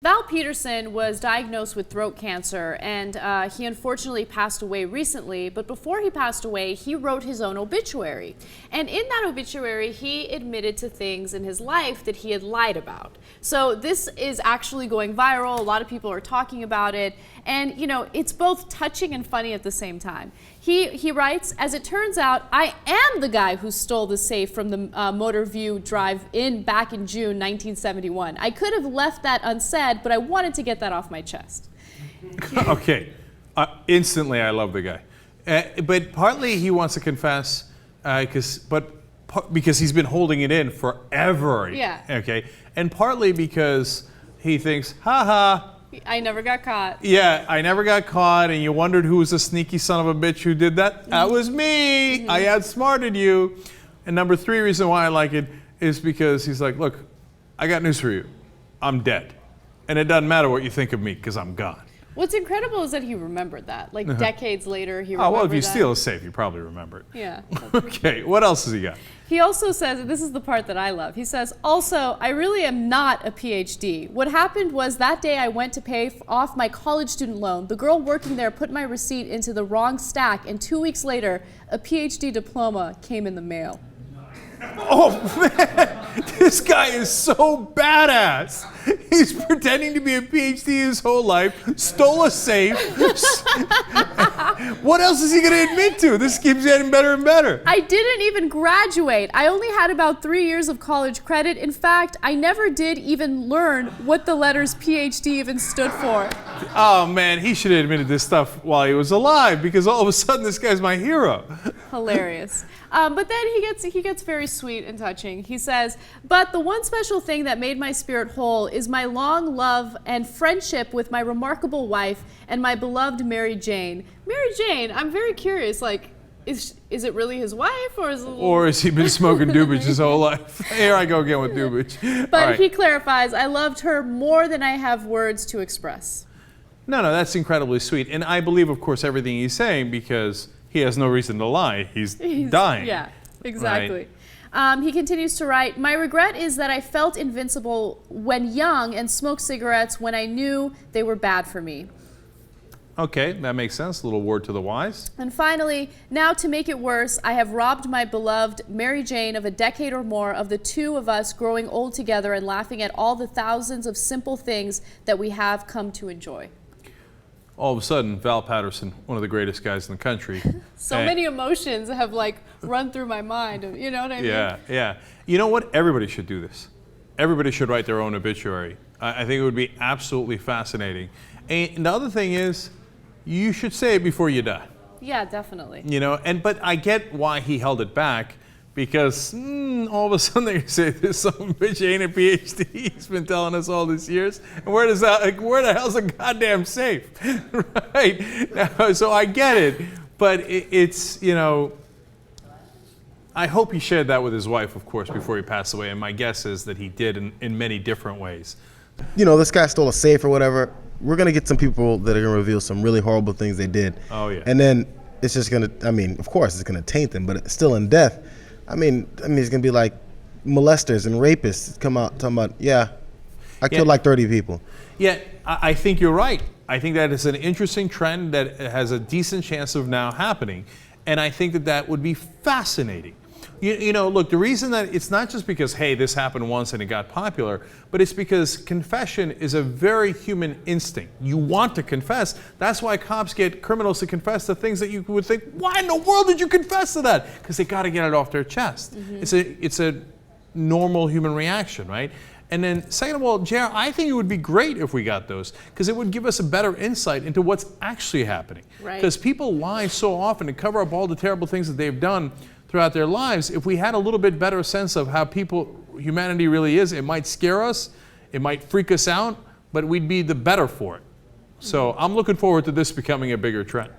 Val Peterson was diagnosed with throat cancer, and he unfortunately passed away recently. But before he passed away, he wrote his own obituary. And in that obituary, he admitted to things in his life that he had lied about. So this is actually going viral. A lot of people are talking about it. And, you know, it's both touching and funny at the same time. He writes, "As it turns out, I am the guy who stole the safe from the Motor View Drive-In back in June 1971. I could have left that unsaid, but I wanted to get that off my chest." Okay, instantly I love the guy. But partly he wants to confess because he's been holding it in forever. Yeah. Okay, and partly because he thinks, ha, I never got caught. yeah, I never got caught, and you wondered who was the sneaky son of a bitch who did that? That was me. I outsmarted you. And number three reason why I like it is because he's like, look, I got news for you. I'm dead. And it doesn't matter what you think of me because I'm gone. What's incredible is that he remembered that. Like decades later, he remembered that. Oh, well, if you steal a safe, you probably remember it. Yeah. Okay, what else has he got? He also says, and this is the part that I love, he says, "Also, I really am not a PhD. What happened was that day I went to pay off my college student loan. The girl working there put my receipt into the wrong stack, and 2 weeks later, a PhD diploma came in the mail." Oh, man, this guy is so badass. He's pretending to be a PhD his whole life, stole a safe. What else is he going to admit to? This keeps getting better and better. "I didn't even graduate. I only had about 3 years of college credit. In fact, I never did even learn what the letters PhD even stood for." Oh, man, he should have admitted this stuff while he was alive because all of a sudden this guy's my hero. Hilarious. But then he gets very sweet and touching. He says, "But the one special thing that made my spirit whole is my long love and friendship with my remarkable wife and my beloved Mary Jane." Mary Jane, I'm very curious, like, is it really his wife or is it... Or has he been smoking doobage his whole life? Here I go again with doobage. But he clarifies, "I loved her more than I have words to express." No, that's incredibly sweet. And I believe, of course, everything he's saying because he has no reason to lie. He's dying. Yeah, exactly. Right? He continues to write, "My regret is that I felt invincible when young and smoked cigarettes when I knew they were bad for me." Okay, that makes sense. A little word to the wise. And finally, "Now to make it worse, I have robbed my beloved Mary Jane of a decade or more of the two of us growing old together and laughing at all the thousands of simple things that we have come to enjoy." All of a sudden, Val Patterson, one of the greatest guys in the country. So many emotions have like run through my mind. You know what I mean? Yeah. You know what? Everybody should do this. Everybody should write their own obituary. I think it would be absolutely fascinating. And the other thing is, you should say it before you die. Yeah, definitely. You know, but I get why he held it back. Because all of a sudden they say this some bitch ain't a PhD. He's been telling us all these years. And where the hell's a goddamn safe? Right? Now, so I get it. But it's, you know, I hope he shared that with his wife, of course, before he passed away. And my guess is that he did in many different ways. You know, this guy stole a safe or whatever. We're going to get some people that are going to reveal some really horrible things they did. Oh, yeah. And then it's just going to, I mean, of course, it's going to taint them, but it's still in death. I mean, it's gonna be like molesters and rapists come out talking about, yeah, I killed like 30 people. Yeah, I think you're right. I think that is an interesting trend that has a decent chance of now happening, and I think that would be fascinating. You know, look, the reason that it's not just because, hey, this happened once and it got popular, but it's because confession is a very human instinct. You want to confess. That's why cops get criminals to confess to things that you would think, why in the world did you confess to that? Because they got to get it off their chest. It's a normal human reaction, right? And then second of all, JR, I think it would be great if we got those because it would give us a better insight into what's actually happening. Right. Because people lie so often to cover up all the terrible things that they've done throughout their lives. If we had a little bit better sense of how humanity really is, it might scare us, it might freak us out, but we'd be the better for it. So I'm looking forward to this becoming a bigger trend.